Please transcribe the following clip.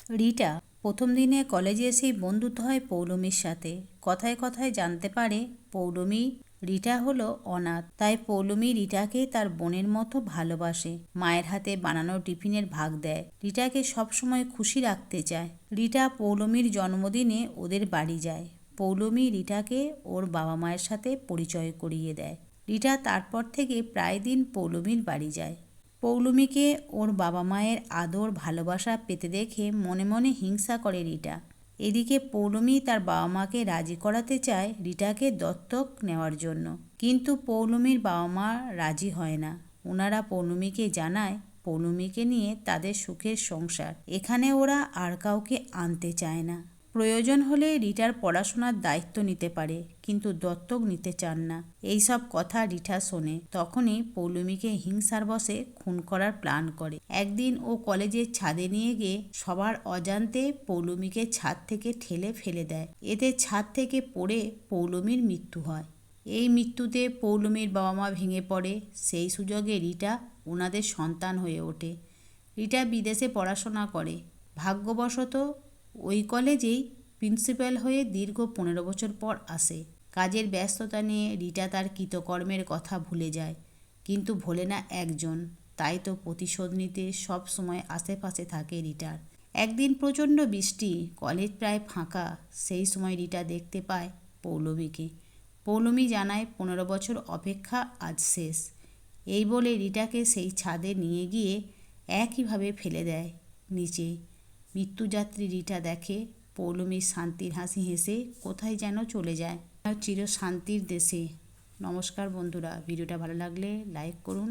রিটা প্রথম দিনে কলেজে এসেই বন্ধুত্ব হয় পৌলমীর সাথে। কথায় কথায় জানতে পারে পৌলমী রিটা হলো অনাথ, তাই পৌলমী রিটাকে তার বোনের মতো ভালোবাসে। মায়ের হাতে বানানো টিফিনের ভাগ দেয়, রিটাকে সবসময় খুশি রাখতে চায়। রিটা পৌলমীর জন্মদিনে ওদের বাড়ি যায়। পৌলমী রিটাকে ওর বাবা মায়ের সাথে পরিচয় করিয়ে দেয়। রিটা তারপর থেকে প্রায় দিন পৌলমীর বাড়ি যায়। পৌলমীকে ওর বাবা মায়ের আদর ভালোবাসা পেতে দেখে মনে মনে হিংসা করে রিটা। এদিকে পৌলমী তার বাবা মাকে রাজি করাতে চায় রিটাকে দত্তক নেওয়ার জন্য, কিন্তু পৌলমীর বাবা মা রাজি হয় না। ওনারা পৌলমীকে জানায় পৌলমীকে নিয়ে তাদের সুখের সংসার, এখানে ওরা আর কাউকে আনতে চায় না। প্রয়োজন হলে রিটার পড়াশোনার দায়িত্ব নিতে পারে, কিন্তু দত্তক নিতে চান না। এইসব কথা রিটা শোনে, তখনই পৌলমীকে হিংসার বশে খুন করার প্ল্যান করে। একদিন ও কলেজের ছাদে নিয়ে গিয়ে সবার অজান্তে পৌলমীকে ছাদ থেকে ঠেলে ফেলে দেয়। এতে ছাদ থেকে পড়ে পৌলমীর মৃত্যু হয়। এই মৃত্যুতে পৌলমীর বাবা মা ভেঙে পড়ে। সেই সুযোগে রিটা ওনাদের সন্তান হয়ে ওঠে। রিটা বিদেশে পড়াশোনা করে। ভাগ্যবশত ওই কলেজেই প্রিন্সিপাল হয়ে দীর্ঘ 15 বছর পর আসে। কাজের ব্যস্ততা নিয়ে রিটা তার কৃতকর্মের কথা ভুলে যায়, কিন্তু ভোলে না একজন, তাই তো প্রতিশোধ নিতে সব সময় আশেপাশে থাকে রিটার। একদিন প্রচণ্ড বৃষ্টি, কলেজ প্রায় ফাঁকা। সেই সময় রিটা দেখতে পায় পৌলমীকে। পৌলমী জানায় 15 বছর অপেক্ষা আজ শেষ। এই বলে রিটাকে সেই ছাদে নিয়ে গিয়ে একইভাবে ফেলে দেয় নিচে। মৃত্যুযাত্রী রিটা দেখে পৌলমীর শান্তির হাসি হেসে কোথায় যেন চলে যায় চির শান্তির দেশে। নমস্কার বন্ধুরা, ভিডিওটা ভালো লাগলে লাইক করুন।